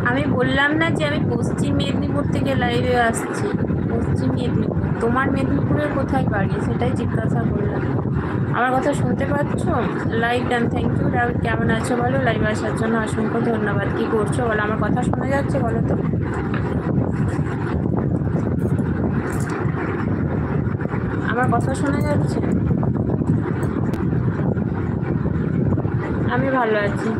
আমি বললাম না যে আমি পশ্চিম মেদিনীপুর থেকে লাইভে আসছি। পশ্চিম মেদিনীপুর, তোমার মেদিনীপুরের কোথায় বাড়ি সেটাই জিজ্ঞাসা করলাম। আমার কথা শুনতে পাচ্ছ? Live done, thank you. কেমন আছো বলো? লাইভে আসার জন্য অসংখ্য ধন্যবাদ। কি করছো বলো? আমার কথা শোনা যাচ্ছে বলো তো? আমার কথা শোনা যাচ্ছে? আমি ভালো আছি।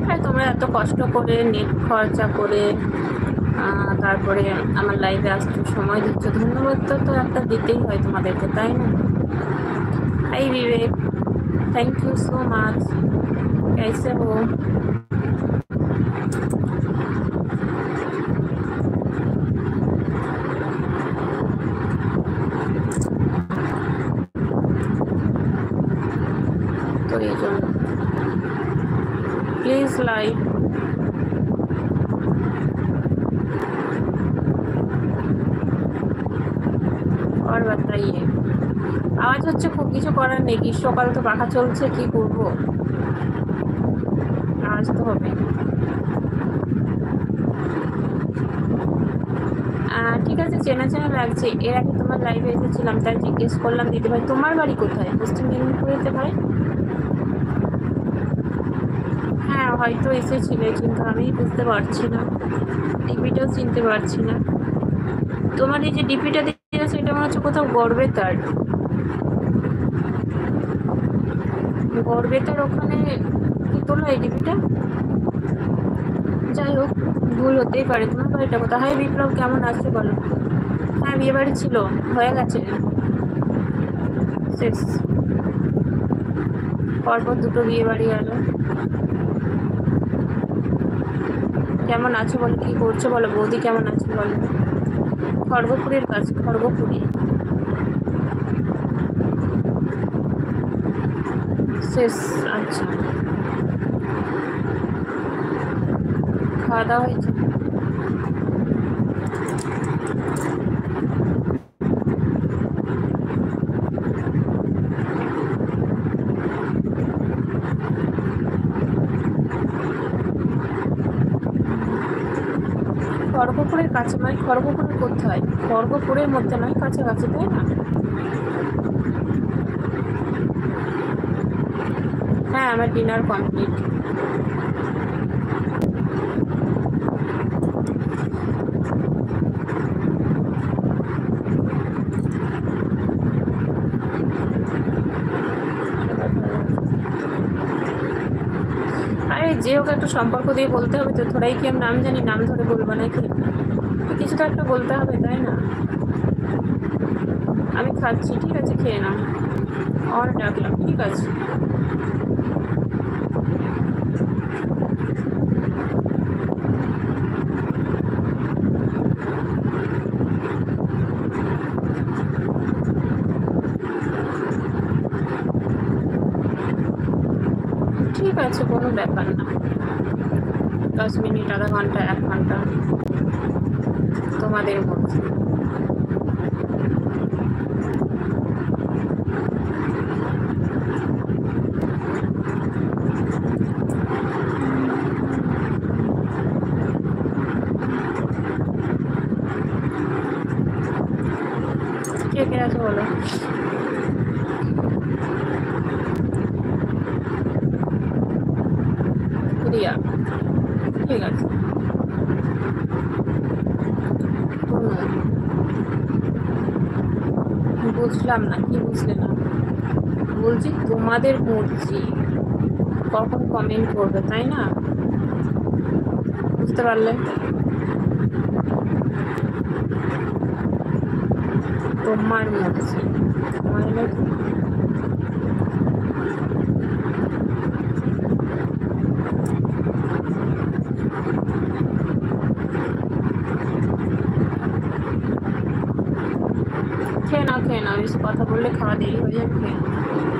হ্যাঁ, তোমরা এত কষ্ট করে নেট খরচা করে তারপরে আমার লাইভে আসতে সময় দিচ্ছ, ধন্যবাদ তো একটা দিতেই হয় তোমাদেরকে, তাই না? Hi Vivek, thank you so much. कैसे हो? तो ये जो प्लीज लाइक और बताइए। আওয়াজ হচ্ছে, খুব কিছু করার নেই, গ্রীষ্মকাল তো পাখা চলছে, কি করবো, আওয়াজ তো হবে। ঠিক আছে, চেনা চেনা লাগছে। এর আগে তোমার লাইভে এসেছিলাম, তাই জিজ্ঞেস করলাম দিদি ভাই তোমার বাড়ি কোথায়? পশ্চিম মেদিনীপুরেতে ভাই? হ্যাঁ, হয়তো এসেছিলে, কিন্তু আমি বুঝতে পারছি না, ডিপিটাও চিনতে পারছি না। তোমার এই যে ডিপিটা দিয়ে আছে, এটা মনে হচ্ছে কোথাও গড়বেতার। গড়বেতার ওখানে কি তোলা এই ডিপিটা? যাই হোক, ভুল হতেই পারে। তোমার বাড়িটা কোথায়? হাই বিপ্লব, কেমন আছো বলো? হ্যাঁ, বিয়ে বাড়ি ছিল, হয়ে গেছে, শেষ। পরপর দুটো বিয়ে বাড়ি গেল। কেমন আছো বলো? কি করছো বলো? বৌদি কেমন আছো বলো? খড়গপুরের কাজ, খড়গপুরে শেষ। আচ্ছা, খাওয়া দাওয়া হয়েছে? খড়গপুরের কাছে নয়, খড়গপুরের কোথায়? খড়গপুরের মধ্যে নয়, কাছাকাছি, তাই না? হ্যাঁ, আমার ডিনার কমপ্লিট। আরে যে হোক, একটা সম্পর্ক দিয়ে বলতে হবে তো, থোড়াই কি আমি নাম জানি, নাম ধরে বলবো নাকি? কিছু তো একটা বলতে হবে, তাই না? আমি খাচ্ছি, ঠিক আছে, খেয়ে নাও। আর ডাকলাম, ঠিক আছে। ঠিক আছে, কোনো ব্যাপার না। 10 মিনিট, আধা ঘন্টা, 1 ঘন্টা, তোমাদের মধ্যে। কে কে আছে বলো? রিয়া, ঠিক আছে। বুঝলাম না, কি বুঝলে না? বলছি তোমাদের মর্জি, কখন কমেন্ট করবে, তাই না? বুঝতে পারলে? তোমার মর্জি, মানে খেয়ে নাও, খেয়ে নাও, বেশি কথা বললে খাওয়া দেরি হয়ে যাবে, খেয়ে নাও।